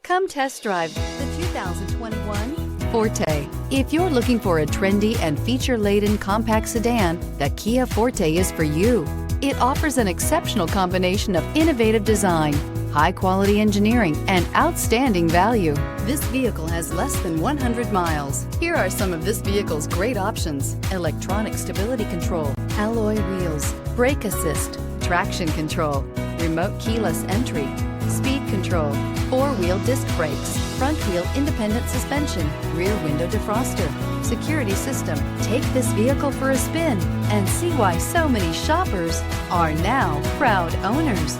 Come test drive the 2021 Forte. If you're looking for a trendy and feature-laden compact sedan, the Kia Forte is for you. It offers an exceptional combination of innovative design, high-quality engineering, and outstanding value. This vehicle has less than 100 miles. Here are some of this vehicle's great options: electronic stability control, alloy wheels, brake assist, traction control, remote keyless entry, speed control, four-wheel disc brakes, front-wheel independent suspension, rear window defroster, security system. Take this vehicle for a spin and see why so many shoppers are now proud owners.